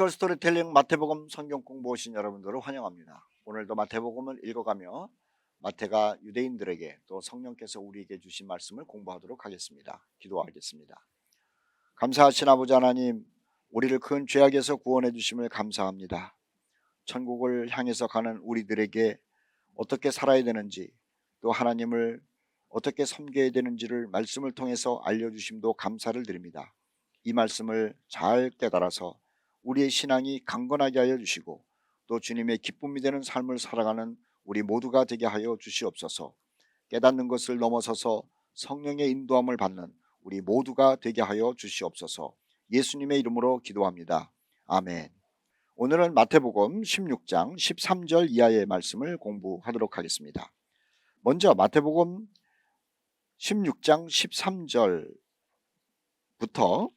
글로벌 스토리텔링 마태복음 성경 공부 오신 여러분들을 환영합니다. 오늘도 마태복음을 읽어가며 마태가 유대인들에게 또 성령께서 우리에게 주신 말씀을 공부하도록 하겠습니다. 기도하겠습니다. 감사하신 아버지 하나님, 우리를 큰 죄악에서 구원해 주심을 감사합니다. 천국을 향해서 가는 우리들에게 어떻게 살아야 되는지, 또 하나님을 어떻게 섬겨야 되는지를 말씀을 통해서 알려주심도 감사를 드립니다. 이 말씀을 잘 깨달아서 우리의 신앙이 강건하게 하여 주시고, 또 주님의 기쁨이 되는 삶을 살아가는 우리 모두가 되게 하여 주시옵소서. 깨닫는 것을 넘어서서 성령의 인도함을 받는 우리 모두가 되게 하여 주시옵소서. 예수님의 이름으로 기도합니다. 아멘. 오늘은 마태복음 16장 13절 이하의 말씀을 공부하도록 하겠습니다. 먼저 마태복음 16장 13절부터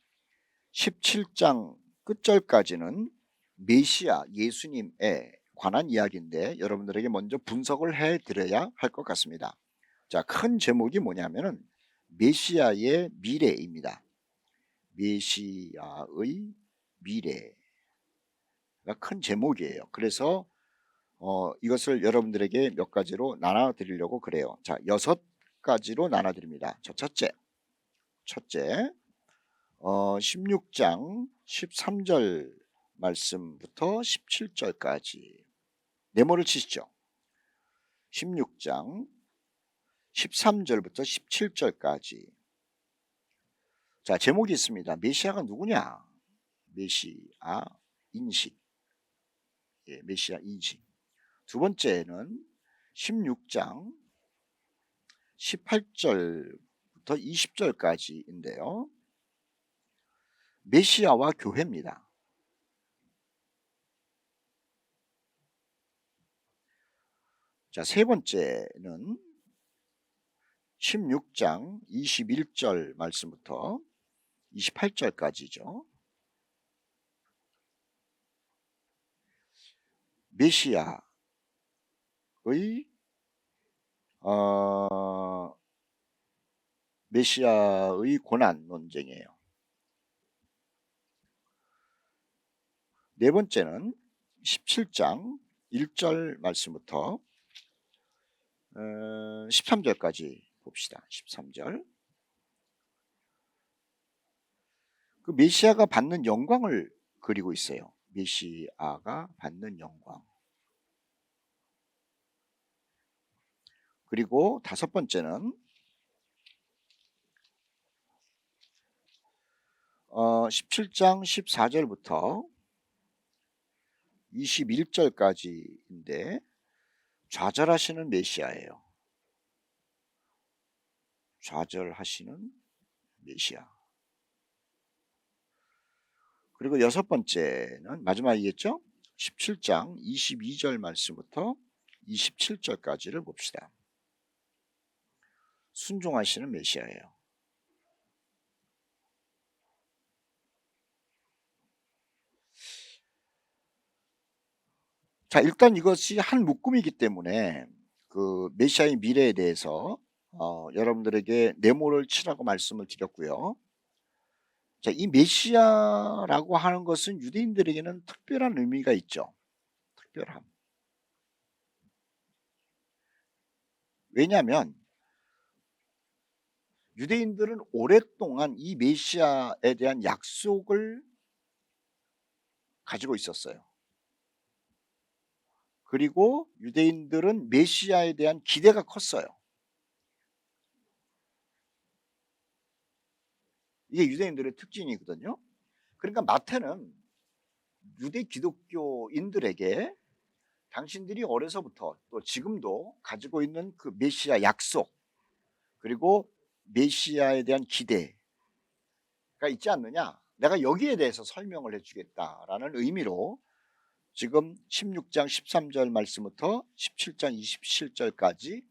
17장 끝절까지는 메시아 예수님에 관한 이야기인데 여러분들에게 먼저 분석을 해드려야 할 것 같습니다. 자, 큰 제목이 뭐냐면은 메시아의 미래입니다. 메시아의 미래가 큰 제목이에요. 그래서 이것을 여러분들에게 몇 가지로 나눠 드리려고 그래요. 자, 6가지로 나눠 드립니다. 첫째 16장 13절 말씀부터 17절까지 네모를 치시죠. 16장 13절부터 17절까지. 자, 제목이 있습니다. 메시아가 누구냐? 메시아 인식. 메시아 인식. 두 번째는 16장 18절부터 20절까지인데요. 메시아와 교회입니다. 자, 세 번째는 16장 21절 말씀부터 28절까지죠. 메시아의 고난 논쟁이에요. 네 번째는 17장 1절 말씀부터 13절까지 봅시다. 13절. 그 메시아가 받는 영광을 그리고 있어요. 메시아가 받는 영광. 그리고 다섯 번째는 17장 14절부터 21절까지인데 좌절하시는 메시아예요. 좌절하시는 메시아. 그리고 여섯 번째는 마지막이겠죠? 17장 22절 말씀부터 27절까지를 봅시다. 순종하시는 메시아예요. 자, 일단 이것이 한 묶음이기 때문에 그 메시아의 미래에 대해서 여러분들에게 네모를 치라고 말씀을 드렸고요. 자, 이 메시아라고 하는 것은 유대인들에게는 특별한 의미가 있죠. 특별함. 왜냐하면 유대인들은 오랫동안 이 메시아에 대한 약속을 가지고 있었어요. 그리고 유대인들은 메시아에 대한 기대가 컸어요. 이게 유대인들의 특징이거든요. 그러니까 마태는 유대 기독교인들에게 당신들이 어려서부터 또 지금도 가지고 있는 그 메시아 약속, 그리고 메시아에 대한 기대가 있지 않느냐, 내가 여기에 대해서 설명을 해주겠다라는 의미로 지금 16장 13절 말씀부터 17장 27절까지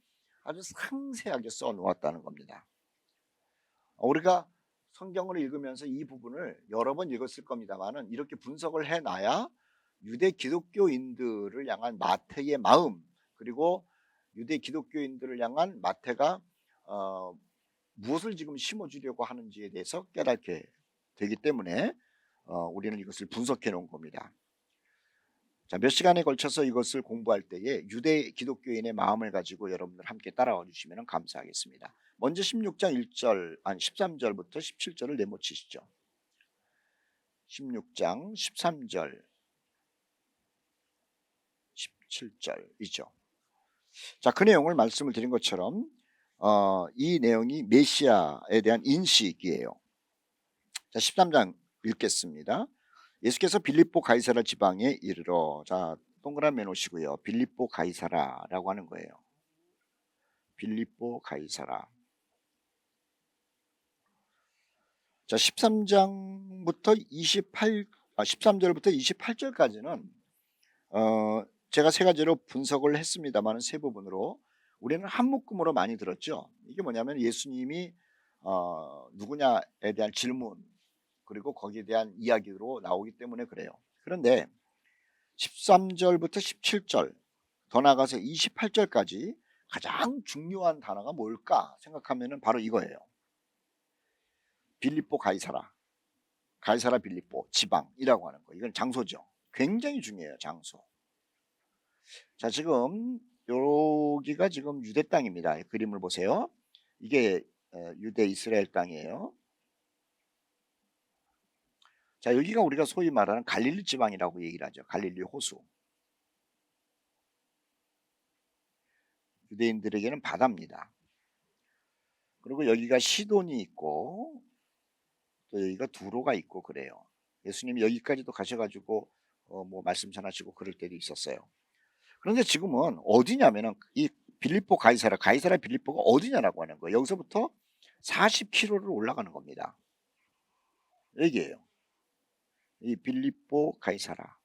아주 상세하게 써놓았다는 겁니다. 우리가 성경을 읽으면서 이 부분을 여러 번 읽었을 겁니다만은 이렇게 분석을 해놔야 유대 기독교인들을 향한 마태의 마음, 그리고 유대 기독교인들을 향한 마태가 무엇을 지금 심어주려고 하는지에 대해서 깨닫게 되기 때문에 우리는 이것을 분석해 놓은 겁니다. 자, 몇 시간에 걸쳐서 이것을 공부할 때에 유대 기독교인의 마음을 가지고 여러분들 함께 따라와 주시면 감사하겠습니다. 먼저 16장 1절, 아니 13절부터 17절을 내모치시죠. 16장 13절, 17절이죠. 자, 그 내용을 말씀을 드린 것처럼 이 내용이 메시아에 대한 인식이에요. 자, 13장 읽겠습니다. 예수께서 빌립보 가이사라 지방에 이르러, 자, 동그라미 놓으시고요. 빌립보 가이사라라고 하는 거예요. 빌립보 가이사라. 자, 13절부터 28절까지는 제가 세 가지로 분석을 했습니다만 세 부분으로 우리는 한 묶음으로 많이 들었죠. 이게 뭐냐면 예수님이 누구냐에 대한 질문 그리고 거기에 대한 이야기로 나오기 때문에 그래요. 그런데 13절부터 17절 더 나아가서 28절까지 가장 중요한 단어가 뭘까 생각하면 바로 이거예요. 빌립보 가이사라, 가이사라 빌립보 지방이라고 하는 거. 이건 장소죠. 굉장히 중요해요. 장소. 자, 지금 여기가 지금 유대 땅입니다. 그림을 보세요. 이게 유대 이스라엘 땅이에요. 자, 여기가 우리가 소위 말하는 갈릴리 지방이라고 얘기를 하죠. 갈릴리 호수. 유대인들에게는 바다입니다. 그리고 여기가 시돈이 있고 또 여기가 두로가 있고 그래요. 예수님이 여기까지도 가셔가지고 뭐 말씀 전하시고 그럴 때도 있었어요. 그런데 지금은 어디냐면은 이 빌립보 가이사라 빌립보가 어디냐라고 하는 거예요. 여기서부터 40km를 올라가는 겁니다. 여기에요. 이 빌립보 가이사라.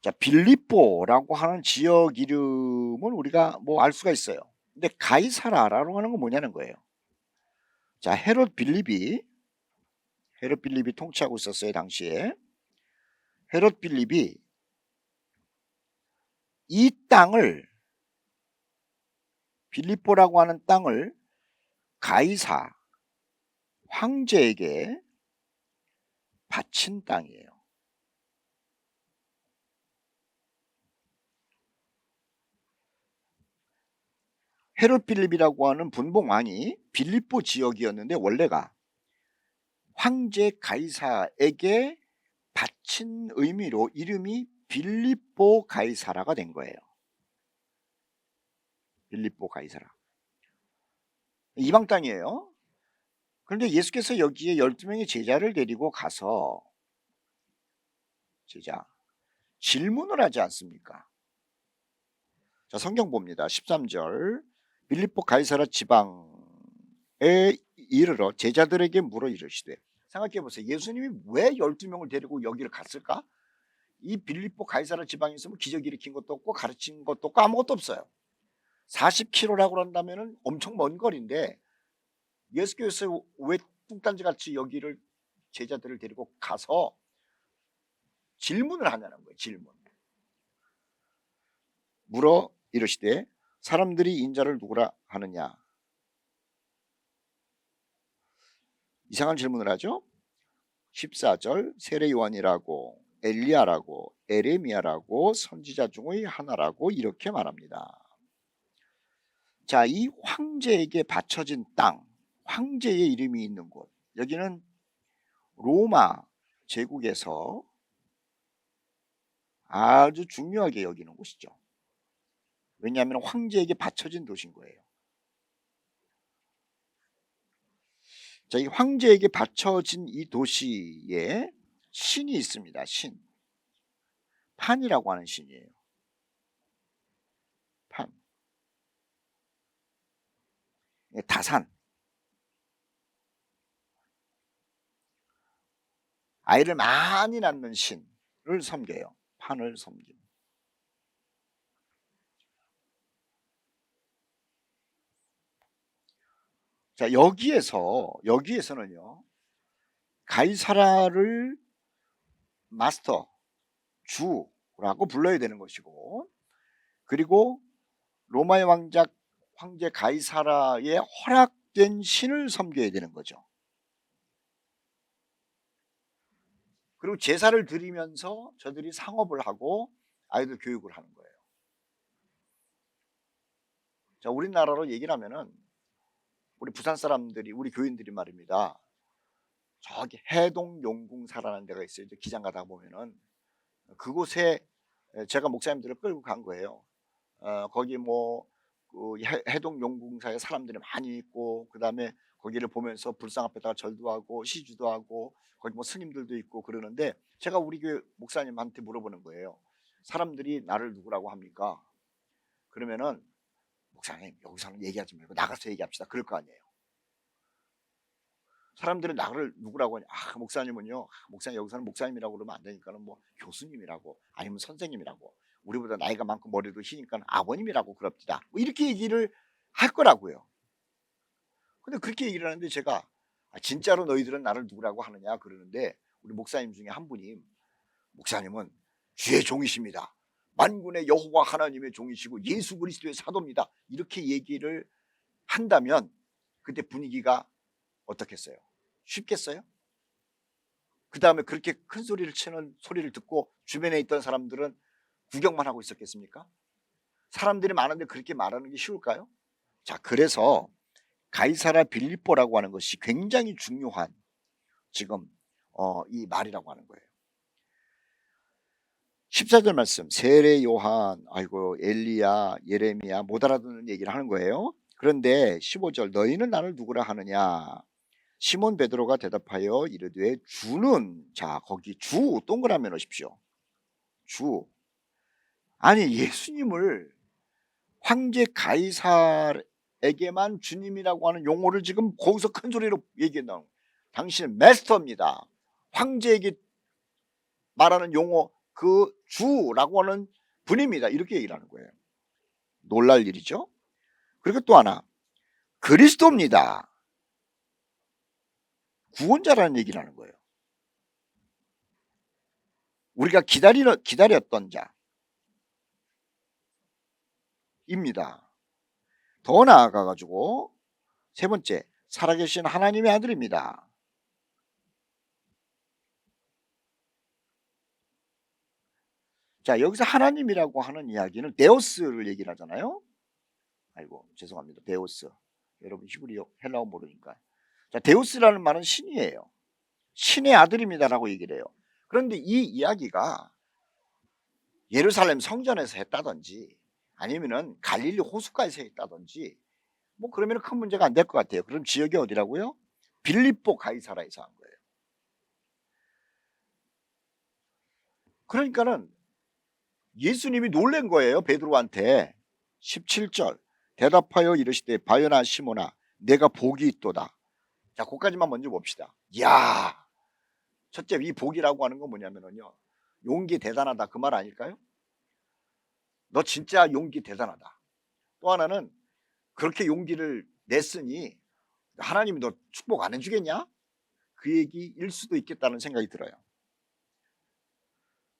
자, 빌립보라고 하는 지역 이름은 우리가 뭐 알 수가 있어요. 근데 가이사라라고 하는 건 뭐냐는 거예요. 자, 헤롯 빌립이 통치하고 있었어요. 당시에 헤롯 빌립이 이 땅을, 빌립보라고 하는 땅을 가이사 황제에게 바친 땅이에요. 헤롯 빌립이라고 하는 분봉왕이 빌립보 지역이었는데 원래가 황제 가이사에게 바친 의미로 이름이 빌립보 가이사라가 된 거예요. 빌립보 가이사라. 이방 땅이에요. 그런데 예수께서 여기에 12명의 제자를 데리고 가서 질문을 하지 않습니까? 자, 성경 봅니다. 13절 빌립보 가이사라 지방에 이르러 제자들에게 물어 이르시되. 생각해 보세요. 예수님이 왜 12명을 데리고 여기를 갔을까? 이 빌립보 가이사라 지방에 있으면 기적 일으킨 것도 없고 가르친 것도 없고 아무것도 없어요. 40km라고 한다면 엄청 먼 거리인데 예수께서 왜 뚱딴지 같이 여기를 제자들을 데리고 가서 질문을 하냐는 거예요. 질문. 물어 이르시되 사람들이 인자를 누구라 하느냐. 이상한 질문을 하죠. 14절 세례 요한이라고 엘리야라고 에레미야라고 선지자 중의 하나라고 이렇게 말합니다. 자, 이 황제에게 바쳐진 땅, 황제의 이름이 있는 곳, 여기는 로마 제국에서 아주 중요하게 여기는 곳이죠. 왜냐하면 황제에게 바쳐진 도시인 거예요. 자, 이 황제에게 바쳐진 이 도시에 신이 있습니다. 신. 판이라고 하는 신이에요. 판. 다산. 아이를 많이 낳는 신을 섬겨요. 판을 섬김. 자, 여기에서는요, 가이사라를 마스터, 주라고 불러야 되는 것이고, 그리고 로마의 황제 가이사라의 허락된 신을 섬겨야 되는 거죠. 그리고 제사를 드리면서 저들이 상업을 하고 아이들 교육을 하는 거예요. 자, 우리나라로 얘기를 하면은 우리 부산 사람들이, 우리 교인들이 말입니다. 저기 해동용궁사라는 데가 있어요. 기장 가다 보면은 그곳에 제가 목사님들을 끌고 간 거예요. 거기 그 해동용궁사에 사람들이 많이 있고, 그 다음에 거기를 보면서 불상 앞에다가 절도 하고 시주도 하고, 거기 스님들도 있고 그러는데, 제가 우리 교회 목사님한테 물어보는 거예요. 사람들이 나를 누구라고 합니까? 그러면은 목사님, 여기서는 얘기하지 말고 나가서 얘기합시다, 그럴 거 아니에요. 사람들은 나를 누구라고 하냐? 목사님은요, 목사님, 여기서는 목사님이라고 그러면 안 되니까는 교수님이라고, 아니면 선생님이라고, 우리보다 나이가 많고 머리도 희니까 아버님이라고 그럽시다, 이렇게 얘기를 할 거라고요. 근데 그렇게 얘기를 하는데, 제가 진짜로 너희들은 나를 누구라고 하느냐 그러는데, 우리 목사님 중에 한 분이, 목사님은 주의 종이십니다, 만군의 여호와 하나님의 종이시고 예수 그리스도의 사도입니다, 이렇게 얘기를 한다면 그때 분위기가 어떻겠어요? 쉽겠어요? 그 다음에 그렇게 큰 소리를 치는 소리를 듣고 주변에 있던 사람들은 구경만 하고 있었겠습니까? 사람들이 많은데 그렇게 말하는 게 쉬울까요? 자, 그래서 가이사라 빌립보라고 하는 것이 굉장히 중요한 지금 이 말이라고 하는 거예요. 14절 말씀, 세례 요한, 아이고 엘리야, 예레미야 못 알아듣는 얘기를 하는 거예요. 그런데 15절, 너희는 나를 누구라 하느냐? 시몬 베드로가 대답하여 이르되 주는, 자 거기 주 동그라미 넣으십시오. 주, 아니 예수님을 황제 가이사에게만 주님이라고 하는 용어를 지금 거기서 큰 소리로 얘기한다. 당신은 마스터입니다. 황제에게 말하는 용어, 그 주라고 하는 분입니다, 이렇게 얘기를 하는 거예요. 놀랄 일이죠. 그리고 또 하나, 그리스도입니다. 구원자라는 얘기를 하는 거예요. 우리가 기다렸던 자입니다. 더 나아가 가지고 세 번째, 살아계신 하나님의 아들입니다. 자, 여기서 하나님이라고 하는 이야기는 데오스를 얘기를 하잖아요. 아이고 죄송합니다, 데오스. 여러분 히브리어 헬라어 모르니까. 자, 데오스라는 말은 신이에요. 신의 아들입니다라고 얘기를 해요. 그런데 이 이야기가 예루살렘 성전에서 했다든지 아니면은 갈릴리 호숫가에서 했다든지 그러면 큰 문제가 안 될 것 같아요. 그럼 지역이 어디라고요? 빌립보 가이사라에서 한 거예요. 그러니까는 예수님이 놀란 거예요, 베드로한테. 17절, 대답하여 이르시되 바요나 시모나 내가 복이 있도다. 자, 거기까지만 먼저 봅시다. 이야, 첫째, 이 복이라고 하는 건 뭐냐면요, 용기 대단하다, 그 말 아닐까요? 너 진짜 용기 대단하다. 또 하나는 그렇게 용기를 냈으니 하나님이 너 축복 안 해주겠냐? 그 얘기일 수도 있겠다는 생각이 들어요.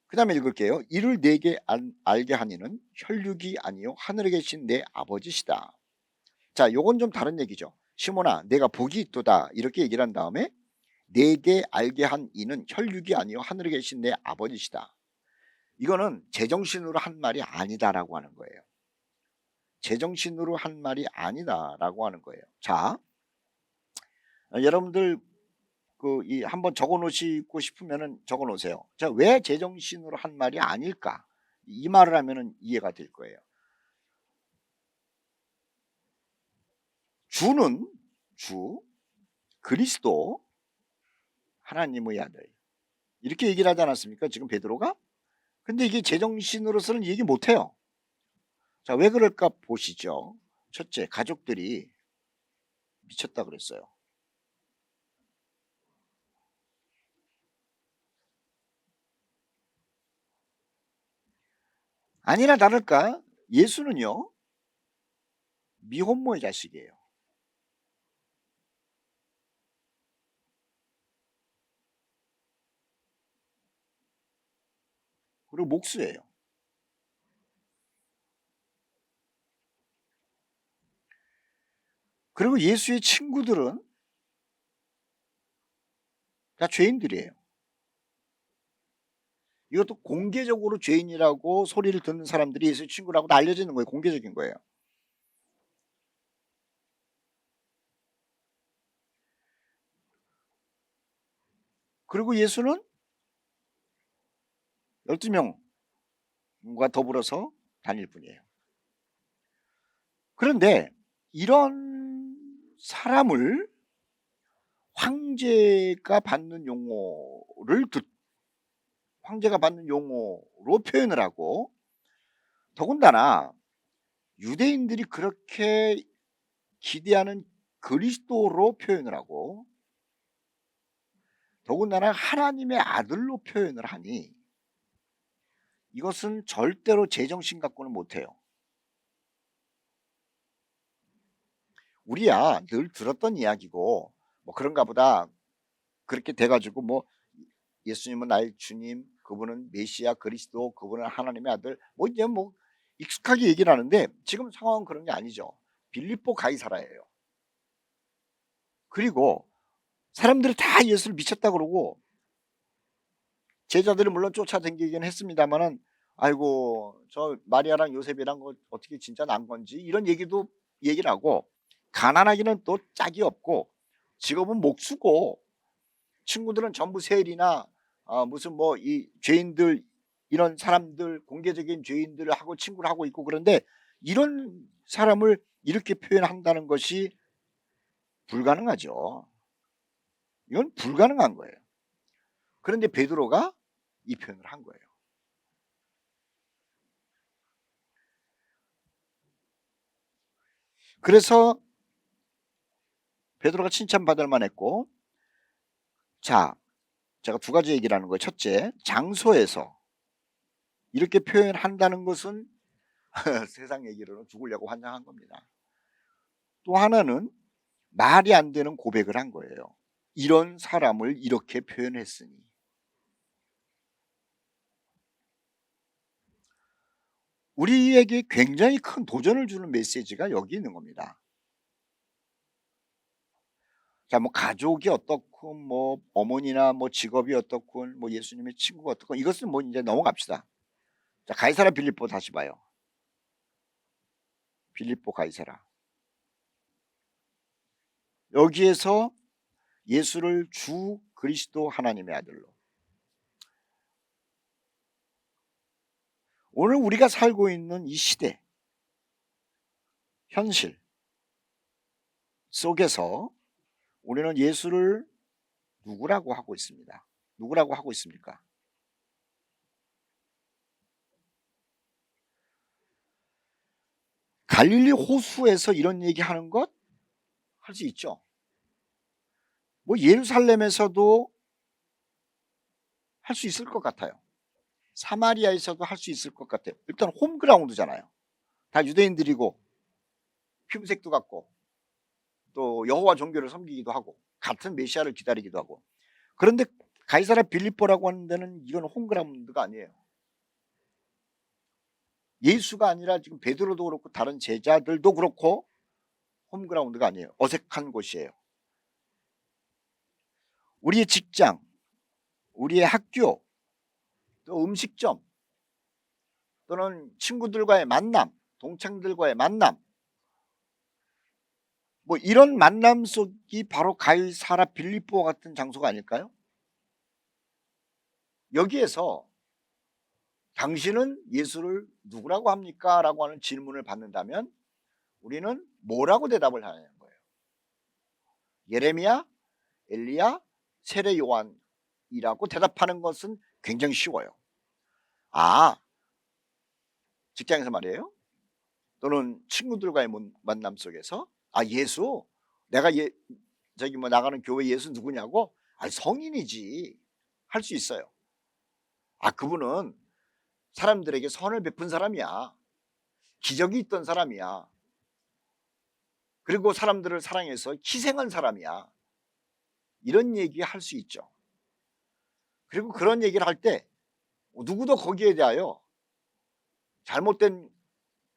그 다음에 읽을게요. 이를 내게 알게 하니는 혈육이 아니요 하늘에 계신 내 아버지시다. 자, 요건 좀 다른 얘기죠. 시몬아, 내가 복이 있도다, 이렇게 얘기를 한 다음에 내게 알게 한 이는 혈육이 아니요 하늘에 계신 내 아버지시다. 이거는 제정신으로 한 말이 아니다라고 하는 거예요. 제정신으로 한 말이 아니다라고 하는 거예요. 자, 여러분들 한번 적어 놓으시고 싶으면은 적어 놓으세요. 자, 왜 제정신으로 한 말이 아닐까? 이 말을 하면은 이해가 될 거예요. 주는 주, 그리스도, 하나님의 아들, 이렇게 얘기를 하지 않았습니까, 지금 베드로가? 근데 이게 제정신으로서는 얘기 못해요. 자, 왜 그럴까 보시죠. 첫째, 가족들이 미쳤다 그랬어요. 아니나 다를까 예수는요, 미혼모의 자식이에요. 그리고 목수예요. 그리고 예수의 친구들은 다 죄인들이에요. 이것도 공개적으로 죄인이라고 소리를 듣는 사람들이 예수의 친구라고 다 알려져 있는 거예요. 공개적인 거예요. 그리고 예수는 12명과 더불어서 다닐 뿐이에요. 그런데 이런 사람을 황제가 받는 용어로 표현을 하고, 더군다나 유대인들이 그렇게 기대하는 그리스도로 표현을 하고, 더군다나 하나님의 아들로 표현을 하니 이것은 절대로 제정신 갖고는 못해요. 우리야 늘 들었던 이야기고 뭐 그런가 보다 그렇게 돼가지고 뭐 예수님은 나의 주님, 그분은 메시아 그리스도, 그분은 하나님의 아들, 뭐 이제 뭐 익숙하게 얘기를 하는데 지금 상황은 그런 게 아니죠. 빌립보 가이사라예요. 그리고 사람들이 다 예수를 미쳤다 그러고 제자들이 물론 쫓아다니긴 했습니다만은, 아이고 저 마리아랑 요셉이랑 거 어떻게 진짜 난 건지 이런 얘기를 하고, 가난하기는 또 짝이 없고 직업은 목수고 친구들은 전부 세일이나 무슨 뭐 이 죄인들, 이런 사람들, 공개적인 죄인들을 하고 친구를 하고 있고, 그런데 이런 사람을 이렇게 표현한다는 것이 불가능하죠. 이건 불가능한 거예요. 그런데 베드로가 이 표현을 한 거예요. 그래서 베드로가 칭찬받을 만했고, 자, 제가 두 가지 얘기를 하는 거예요. 첫째, 장소에서 이렇게 표현한다는 것은 세상 얘기로는 죽으려고 환장한 겁니다. 또 하나는 말이 안 되는 고백을 한 거예요. 이런 사람을 이렇게 표현했으니. 우리에게 굉장히 큰 도전을 주는 메시지가 여기 있는 겁니다. 자, 뭐 가족이 어떻건, 뭐 어머니나 뭐 직업이 어떻건, 뭐 예수님의 친구가 어떻건, 이것은 뭐 이제 넘어갑시다. 자, 가이사라 빌립보 다시 봐요. 빌립보 가이사라. 여기에서 예수를 주 그리스도 하나님의 아들로. 오늘 우리가 살고 있는 이 시대, 현실 속에서 우리는 예수를 누구라고 하고 있습니다. 누구라고 하고 있습니까? 갈릴리 호수에서 이런 얘기하는 것 할 수 있죠. 뭐 예루살렘에서도 할 수 있을 것 같아요. 사마리아에서도 할 수 있을 것 같아요. 일단 홈그라운드잖아요. 다 유대인들이고 피부색도 같고 또 여호와 종교를 섬기기도 하고 같은 메시아를 기다리기도 하고. 그런데 가이사라 빌립보라고 하는 데는 이건 홈그라운드가 아니에요. 예수가 아니라 지금 베드로도 그렇고 다른 제자들도 그렇고 홈그라운드가 아니에요. 어색한 곳이에요. 우리의 직장, 우리의 학교, 또 음식점, 또는 친구들과의 만남, 동창들과의 만남, 뭐 이런 만남 속이 바로 가이사라 빌립보 같은 장소가 아닐까요? 여기에서 당신은 예수를 누구라고 합니까? 라고 하는 질문을 받는다면 우리는 뭐라고 대답을 하냐는 거예요. 예레미야, 엘리야, 세례 요한이라고 대답하는 것은 굉장히 쉬워요. 직장에서 말이에요. 또는 친구들과의 만남 속에서 예수, 내가 저기 뭐 나가는 교회 예수 누구냐고? 성인이지. 할 수 있어요. 그분은 사람들에게 선을 베푼 사람이야. 기적이 있던 사람이야. 그리고 사람들을 사랑해서 희생한 사람이야. 이런 얘기 할 수 있죠. 그리고 그런 얘기를 할 때 누구도 거기에 대하여 잘못된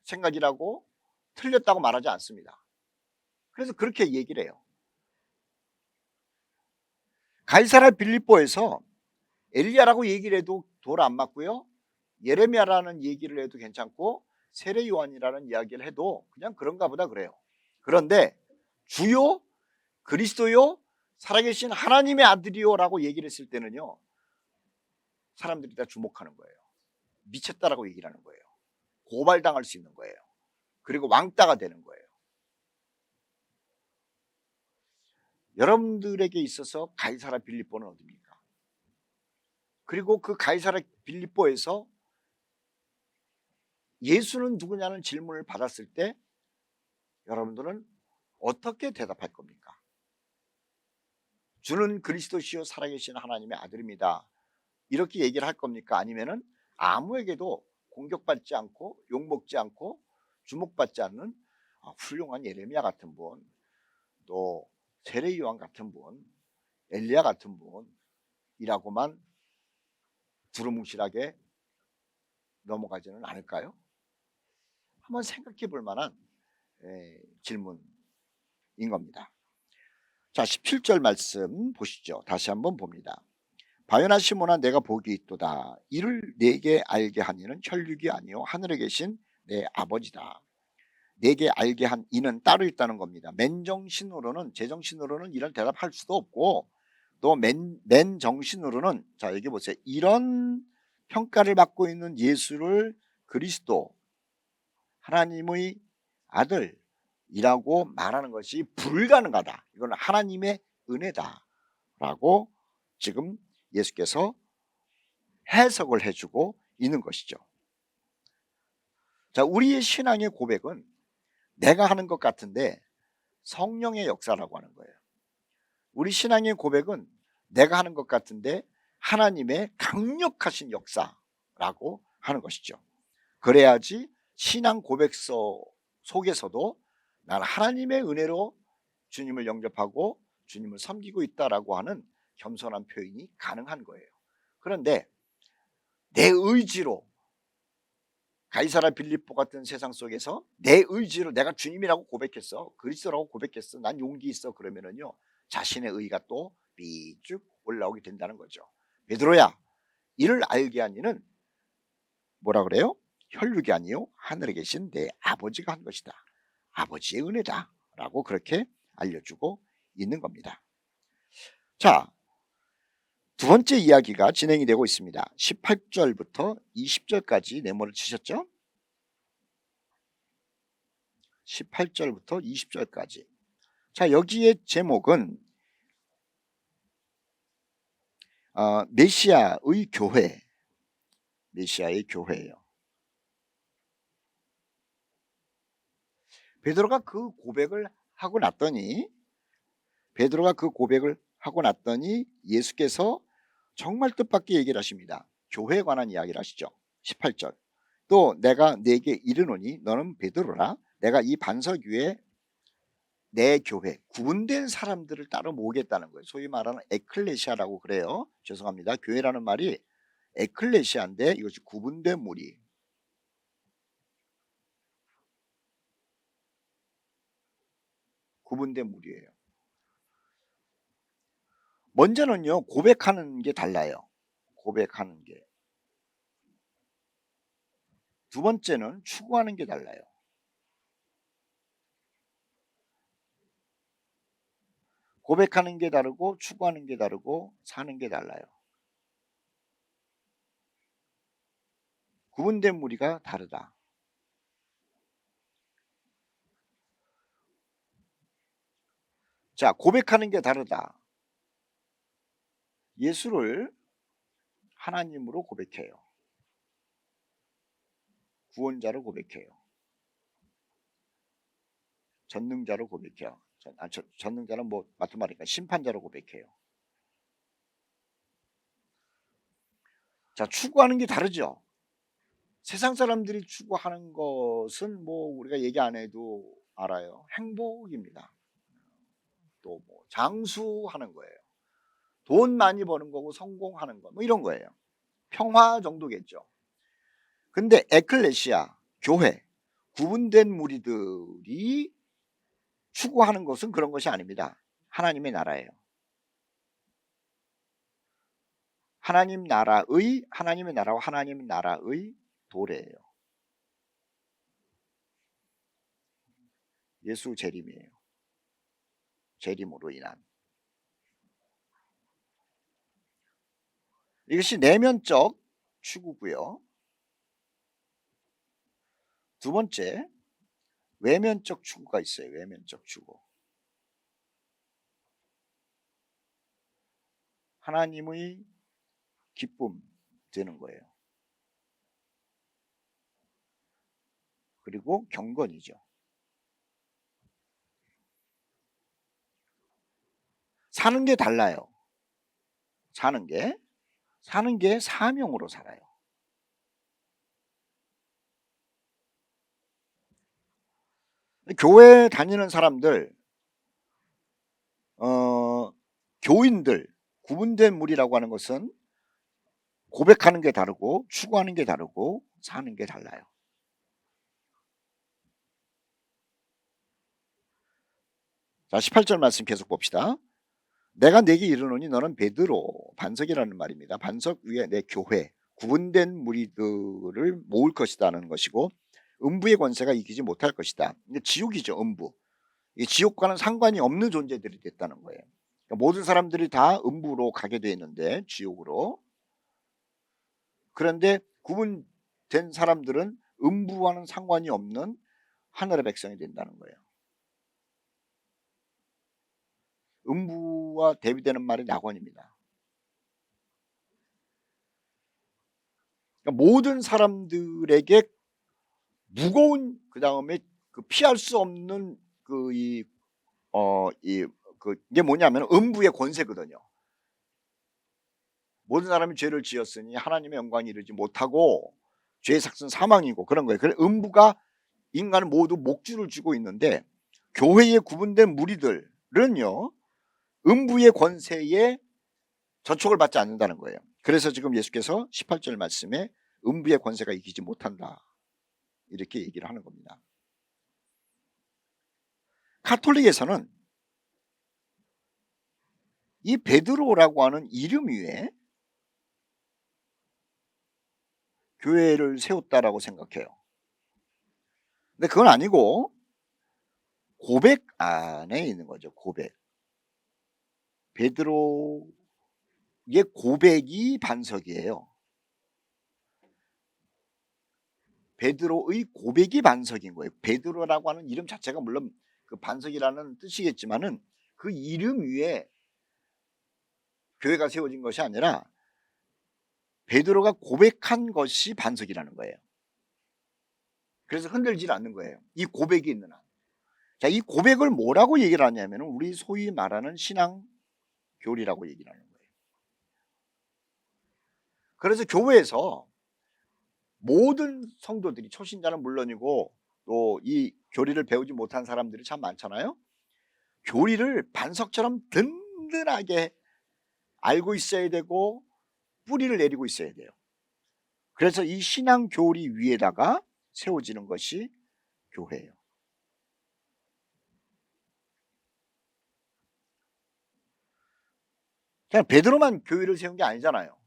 생각이라고 틀렸다고 말하지 않습니다. 그래서 그렇게 얘기를 해요. 가이사라 빌립보에서 엘리야라고 얘기를 해도 돌 안 맞고요. 예레미야라는 얘기를 해도 괜찮고 세례 요한이라는 이야기를 해도 그냥 그런가 보다 그래요. 그런데 주요 그리스도요 살아계신 하나님의 아들이요라고 얘기를 했을 때는요, 사람들이 다 주목하는 거예요. 미쳤다라고 얘기를 하는 거예요. 고발당할 수 있는 거예요. 그리고 왕따가 되는 거예요. 여러분들에게 있어서 가이사라 빌립보는 어디입니까? 그리고 그 가이사라 빌립보에서 예수는 누구냐는 질문을 받았을 때 여러분들은 어떻게 대답할 겁니까? 주는 그리스도시요 살아계신 하나님의 아들입니다. 이렇게 얘기를 할 겁니까? 아니면은 아무에게도 공격받지 않고 욕먹지 않고 주목받지 않는 훌륭한 예레미야 같은 분, 또 세례 요한 같은 분, 엘리야 같은 분이라고만 두루뭉실하게 넘어가지는 않을까요? 한번 생각해 볼 만한 질문인 겁니다. 자, 17절 말씀 보시죠. 다시 한번 봅니다. 바요나 시몬아 내가 복이 있도다. 이를 내게 알게 한 이는 혈육이 아니요 하늘에 계신 내 아버지다. 내게 알게 한 이는 따로 있다는 겁니다. 맨정신으로는, 제정신으로는 이런 대답할 수도 없고, 또 맨정신으로는, 자 여기 보세요. 이런 평가를 받고 있는 예수를 그리스도 하나님의 아들이라고 말하는 것이 불가능하다. 이건 하나님의 은혜다라고 지금 예수께서 해석을 해주고 있는 것이죠. 자, 우리의 신앙의 고백은 내가 하는 것 같은데 성령의 역사라고 하는 거예요. 우리 신앙의 고백은 내가 하는 것 같은데 하나님의 강력하신 역사라고 하는 것이죠. 그래야지 신앙 고백서 속에서도 나는 하나님의 은혜로 주님을 영접하고 주님을 섬기고 있다라고 하는 겸손한 표현이 가능한 거예요. 그런데 내 의지로 가이사라 빌립보 같은 세상 속에서 내 의지로 내가 주님이라고 고백했어, 그리스도라고 고백했어, 난 용기 있어, 그러면은요 자신의 의가 또 삐쭉 올라오게 된다는 거죠. 베드로야, 이를 알게 한 이는 뭐라 그래요? 혈육이 아니요 하늘에 계신 내 아버지가 한 것이다. 아버지의 은혜다 라고 그렇게 알려주고 있는 겁니다. 자, 두 번째 이야기가 진행이 되고 있습니다. 18절부터 20절까지 네모를 치셨죠? 18절부터 20절까지. 자, 여기에 제목은 메시아의 교회, 메시아의 교회예요. 베드로가 그 고백을 하고 났더니 예수께서 정말 뜻밖의 얘기를 하십니다. 교회에 관한 이야기를 하시죠. 18절. 또 내가 네게 이르노니 너는 베드로라. 내가 이 반석 위에 내 교회, 구분된 사람들을 따로 모으겠다는 거예요. 소위 말하는 에클레시아라고 그래요. 죄송합니다. 교회라는 말이 에클레시아인데 이것이 구분된 무리. 구분된 무리예요. 먼저는요, 고백하는 게 달라요. 고백하는 게. 두 번째는 추구하는 게 달라요. 고백하는 게 다르고 추구하는 게 다르고 사는 게 달라요. 구분된 무리가 다르다. 자, 고백하는 게 다르다. 예수를 하나님으로 고백해요. 구원자로 고백해요. 전능자로 고백해요. 전능자는 뭐 맞는 말이니까 심판자로 고백해요. 자, 추구하는 게 다르죠. 세상 사람들이 추구하는 것은 뭐 우리가 얘기 안 해도 알아요. 행복입니다. 또 뭐 장수하는 거예요. 돈 많이 버는 거고 성공하는 거 뭐 이런 거예요. 평화 정도겠죠. 근데 에클레시아, 교회, 구분된 무리들이 추구하는 것은 그런 것이 아닙니다. 하나님의 나라예요. 하나님의 나라와 하나님의 나라의 도래예요. 예수 재림이에요. 재림으로 인한. 이것이 내면적 추구고요. 두 번째, 외면적 추구가 있어요. 외면적 추구. 하나님의 기쁨 되는 거예요. 그리고 경건이죠. 사는 게 달라요. 사는 게 사명으로 살아요. 교회 다니는 사람들, 교인들, 구분된 무리라고 하는 것은 고백하는 게 다르고 추구하는 게 다르고 사는 게 달라요. 자, 18절 말씀 계속 봅시다. 내가 네게 이르노니 너는 베드로, 반석이라는 말입니다. 반석 위에 내 교회, 구분된 무리들을 모을 것이다는 것이고 음부의 권세가 이기지 못할 것이다. 이게 지옥이죠. 음부. 이 지옥과는 상관이 없는 존재들이 됐다는 거예요. 그러니까 모든 사람들이 다 음부로 가게 돼 있는데, 지옥으로. 그런데 구분된 사람들은 음부와는 상관이 없는 하늘의 백성이 된다는 거예요. 음부와 대비되는 말이 낙원입니다. 그러니까 모든 사람들에게 무거운, 그 다음에 피할 수 없는 이게 뭐냐면 음부의 권세거든요. 모든 사람이 죄를 지었으니 하나님의 영광에 이르지 못하고 죄의 삭은 사망이고 그런 거예요. 그래서 음부가 인간을 모두 목줄을 쥐고 있는데, 교회에 구분된 무리들은요 음부의 권세에 저촉을 받지 않는다는 거예요. 그래서 지금 예수께서 18절 말씀에 음부의 권세가 이기지 못한다 이렇게 얘기를 하는 겁니다. 가톨릭에서는 이 베드로라고 하는 이름 위에 교회를 세웠다라고 생각해요. 근데 그건 아니고 고백 안에 있는 거죠. 고백. 베드로의 고백이 반석이에요. 베드로의 고백이 반석인 거예요. 베드로라고 하는 이름 자체가 물론 그 반석이라는 뜻이겠지만은 그 이름 위에 교회가 세워진 것이 아니라 베드로가 고백한 것이 반석이라는 거예요. 그래서 흔들지 않는 거예요. 이 고백이 있는 한. 자, 이 고백을 뭐라고 얘기를 하냐면 우리 소위 말하는 신앙 교리라고 얘기를 하는 거예요. 그래서 교회에서 모든 성도들이, 초신자는 물론이고 또 이 교리를 배우지 못한 사람들이 참 많잖아요. 교리를 반석처럼 든든하게 알고 있어야 되고 뿌리를 내리고 있어야 돼요. 그래서 이 신앙 교리 위에다가 세워지는 것이 교회예요. 그냥 베드로만 교회를 세운 게 아니잖아요.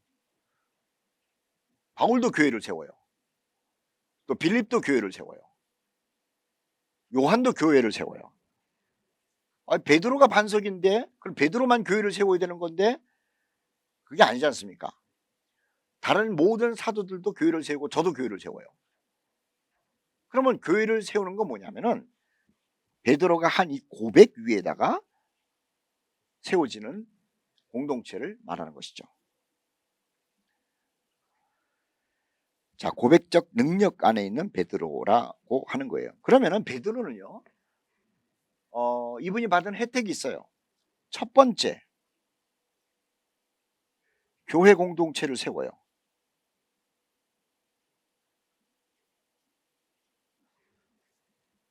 바울도 교회를 세워요. 또 빌립도 교회를 세워요. 요한도 교회를 세워요. 베드로가 반석인데 그럼 베드로만 교회를 세워야 되는 건데 그게 아니지 않습니까? 다른 모든 사도들도 교회를 세우고 저도 교회를 세워요. 그러면 교회를 세우는 건 뭐냐면은 베드로가 한 이 고백 위에다가 세워지는 공동체를 말하는 것이죠. 자, 고백적 능력 안에 있는 베드로라고 하는 거예요. 그러면은 베드로는요, 이분이 받은 혜택이 있어요. 첫 번째, 교회 공동체를 세워요.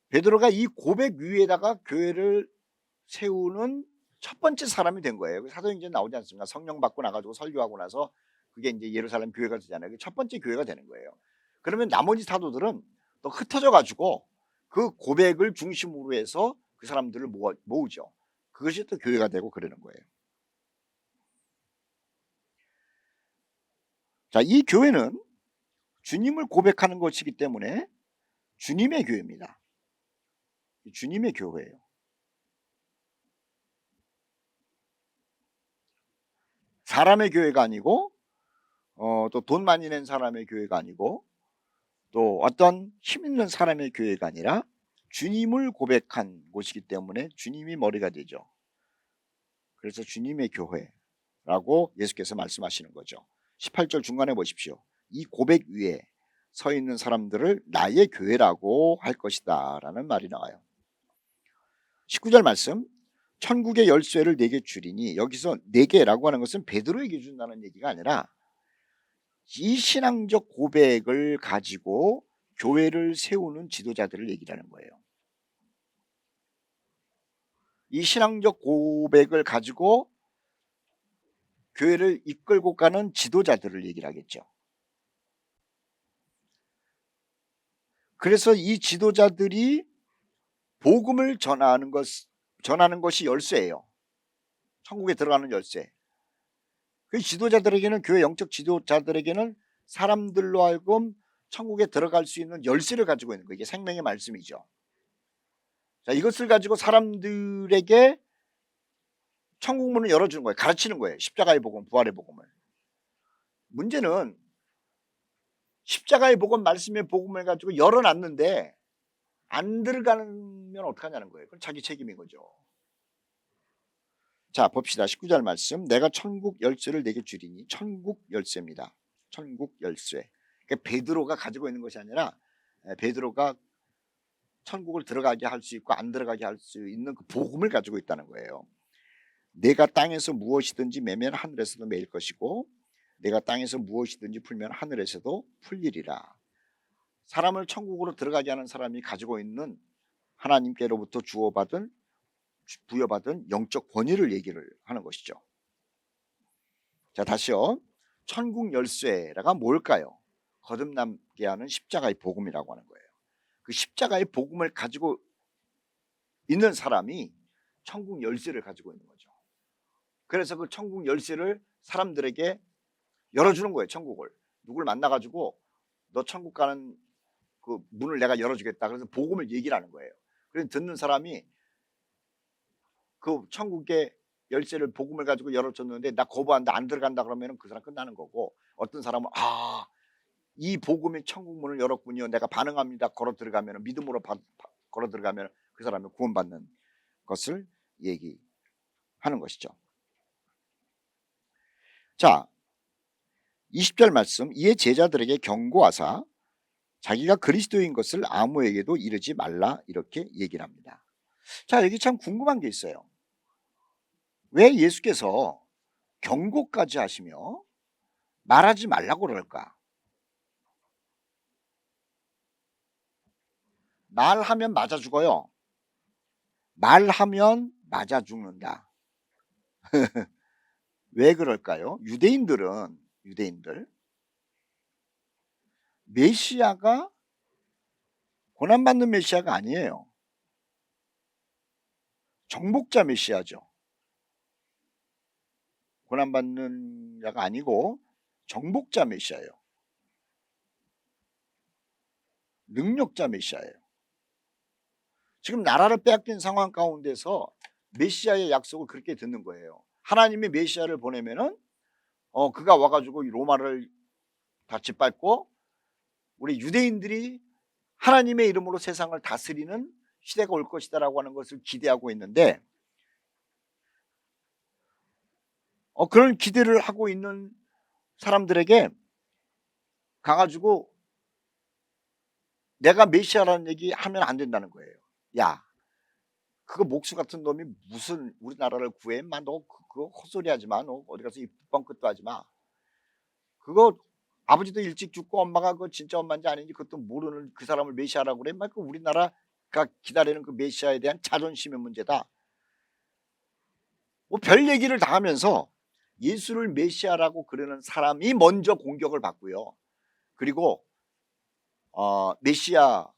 베드로가 이 고백 위에다가 교회를 세우는 첫 번째 사람이 된 거예요. 사도행전 나오지 않습니까? 성령 받고 나가지고 설교하고 나서 그게 이제 예루살렘 교회가 되잖아요. 첫 번째 교회가 되는 거예요. 그러면 나머지 사도들은 또 흩어져 가지고 그 고백을 중심으로 해서 그 사람들을 모으죠. 그것이 또 교회가 되고 그러는 거예요. 자, 이 교회는 주님을 고백하는 것이기 때문에 주님의 교회입니다. 주님의 교회예요. 사람의 교회가 아니고 또 돈 많이 낸 사람의 교회가 아니고 또 어떤 힘 있는 사람의 교회가 아니라 주님을 고백한 곳이기 때문에 주님이 머리가 되죠. 그래서 주님의 교회라고 예수께서 말씀하시는 거죠. 18절 중간에 보십시오. 이 고백 위에 서 있는 사람들을 나의 교회라고 할 것이다 라는 말이 나와요. 19절 말씀, 천국의 열쇠를 네게 주리니, 여기서 네게라고 하는 것은 베드로에게 준다는 얘기가 아니라 이 신앙적 고백을 가지고 교회를 세우는 지도자들을 얘기하는 거예요. 이 신앙적 고백을 가지고 교회를 이끌고 가는 지도자들을 얘기를 하겠죠. 그래서 이 지도자들이 복음을 전하는 것이 열쇠예요. 천국에 들어가는 열쇠. 그 지도자들에게는, 교회 영적 지도자들에게는 사람들로 하여금 천국에 들어갈 수 있는 열쇠를 가지고 있는 거예요. 이게 생명의 말씀이죠. 자, 이것을 가지고 사람들에게 천국 문을 열어주는 거예요. 가르치는 거예요. 십자가의 복음, 부활의 복음을. 문제는 십자가의 복음, 말씀의 복음을 가지고 열어놨는데 안 들어가면 어떡하냐는 거예요. 그건 자기 책임인 거죠. 자, 봅시다. 19절 말씀, 내가 천국 열쇠를 내게 주리니. 천국 열쇠입니다. 천국 열쇠. 그러니까 베드로가 가지고 있는 것이 아니라 베드로가 천국을 들어가게 할 수 있고 안 들어가게 할 수 있는 그 복음을 가지고 있다는 거예요. 내가 땅에서 무엇이든지 매면 하늘에서도 매일 것이고 내가 땅에서 무엇이든지 풀면 하늘에서도 풀리리라. 사람을 천국으로 들어가게 하는 사람이 가지고 있는 하나님께로부터 부여받은 영적 권위를 얘기를 하는 것이죠. 자, 다시요. 천국 열쇠가 뭘까요? 거듭남게 하는 십자가의 복음이라고 하는 거예요. 그 십자가의 복음을 가지고 있는 사람이 천국 열쇠를 가지고 있는 거죠. 그래서 그 천국 열쇠를 사람들에게 열어주는 거예요. 천국을. 누굴 만나가지고 너 천국 가는 그 문을 내가 열어주겠다. 그래서 복음을 얘기를 하는 거예요. 그래서 듣는 사람이 그 천국의 열쇠를, 복음을 가지고 열어줬는데 나 거부한다, 안 들어간다 그러면 그 사람 끝나는 거고, 어떤 사람은 이 복음이 천국 문을 열었군요, 내가 반응합니다, 걸어 들어가면, 믿음으로 걸어 들어가면 그 사람이 구원받는 것을 얘기하는 것이죠. 자, 20절 말씀, 이에 제자들에게 경고하사 자기가 그리스도인 것을 아무에게도 이르지 말라, 이렇게 얘기를 합니다. 자, 여기 참 궁금한 게 있어요. 왜 예수께서 경고까지 하시며 말하지 말라고 그럴까? 말하면 맞아 죽어요. 말하면 맞아 죽는다. 왜 그럴까요? 유대인들 메시아가 고난받는 메시아가 아니에요. 정복자 메시아죠. 고난받는 자가 아니고 정복자 메시아예요. 능력자 메시아예요. 지금 나라를 빼앗긴 상황 가운데서 메시아의 약속을 그렇게 듣는 거예요. 하나님이 메시아를 보내면은 그가 와가지고 로마를 다 짓밟고 우리 유대인들이 하나님의 이름으로 세상을 다스리는 시대가 올 것이다라고 하는 것을 기대하고 있는데, 그런 기대를 하고 있는 사람들에게 가가지고 내가 메시아라는 얘기 하면 안 된다는 거예요. 야, 그거 목수 같은 놈이 무슨 우리나라를 구해? 마, 너 그거 헛소리 하지 마. 너 어디 가서 뻥끗도 하지 마. 그거 아버지도 일찍 죽고 엄마가 그 진짜 엄마인지 아닌지 그것도 모르는 그 사람을 메시아라고 그래? 막 그 우리나라가 기다리는 그 메시아에 대한 자존심의 문제다. 뭐 별 얘기를 다 하면서 예수를 메시아라고 그러는 사람이 먼저 공격을 받고요. 그리고 메시아로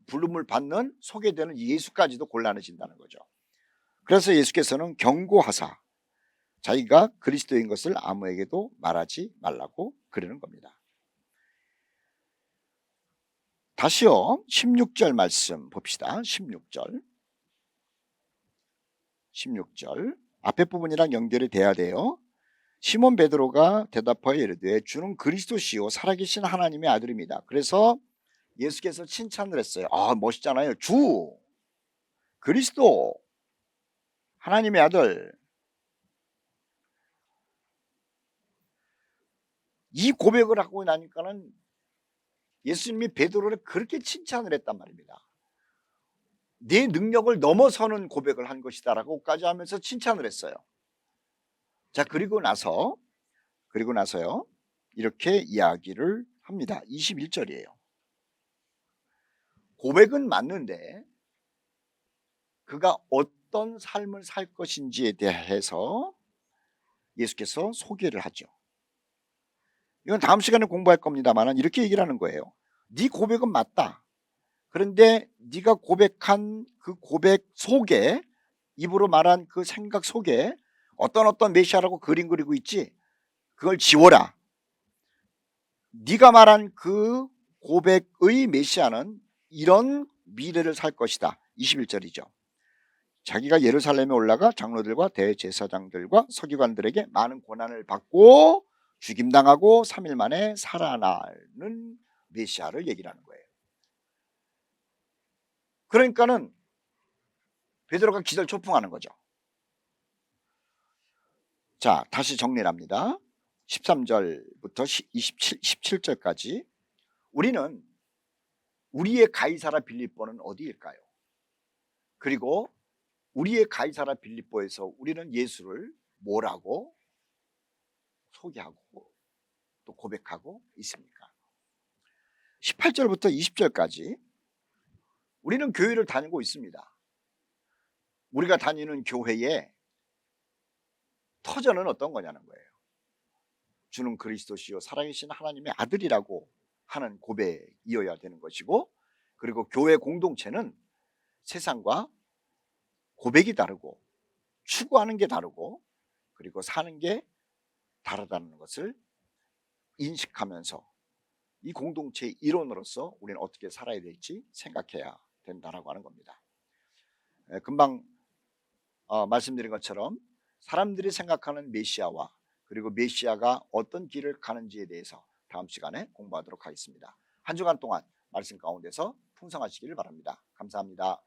부름을 받는, 소개되는 예수까지도 곤란해진다는 거죠. 그래서 예수께서는 경고하사 자기가 그리스도인 것을 아무에게도 말하지 말라고 그러는 겁니다. 다시요, 16절 말씀 봅시다. 16절 앞에 부분이랑 연결이 돼야 돼요. 시몬 베드로가 대답하여 이르되 주는 그리스도시요 살아계신 하나님의 아들입니다. 그래서 예수께서 칭찬을 했어요. 아, 멋있잖아요. 주 그리스도 하나님의 아들. 이 고백을 하고 나니까는 예수님이 베드로를 그렇게 칭찬을 했단 말입니다. 내 능력을 넘어서는 고백을 한 것이다라고까지 하면서 칭찬을 했어요. 자, 그리고 나서요 이렇게 이야기를 합니다. 21절이에요. 고백은 맞는데 그가 어떤 삶을 살 것인지에 대해서 예수께서 소개를 하죠. 이건 다음 시간에 공부할 겁니다만 이렇게 얘기를 하는 거예요. 네 고백은 맞다. 그런데 네가 고백한 그 고백 속에, 입으로 말한 그 생각 속에 어떤 메시아라고 그림 그리고 있지? 그걸 지워라. 네가 말한 그 고백의 메시아는 이런 미래를 살 것이다. 21절이죠. 자기가 예루살렘에 올라가 장로들과 대제사장들과 서기관들에게 많은 고난을 받고 죽임당하고 3일 만에 살아나는 메시아를 얘기를 하는 거예요. 그러니까는 베드로가 기절초풍하는 거죠. 자, 다시 정리를 합니다. 13절부터 17절까지 우리는 우리의 가이사라 빌립보는 어디일까요? 그리고 우리의 가이사라 빌립보에서 우리는 예수를 뭐라고 소개하고 또 고백하고 있습니까? 18절부터 20절까지 우리는 교회를 다니고 있습니다. 우리가 다니는 교회의 터전은 어떤 거냐는 거예요. 주는 그리스도시요 살아계신 하나님의 아들이라고 하는 고백이어야 되는 것이고, 그리고 교회 공동체는 세상과 고백이 다르고 추구하는 게 다르고 그리고 사는 게 다르다는 것을 인식하면서 이 공동체의 일원으로서 우리는 어떻게 살아야 될지 생각해야 된다라고 하는 겁니다. 금방 말씀드린 것처럼 사람들이 생각하는 메시아와 그리고 메시아가 어떤 길을 가는지에 대해서 다음 시간에 공부하도록 하겠습니다. 한 주간 동안 말씀 가운데서 풍성하시기를 바랍니다. 감사합니다.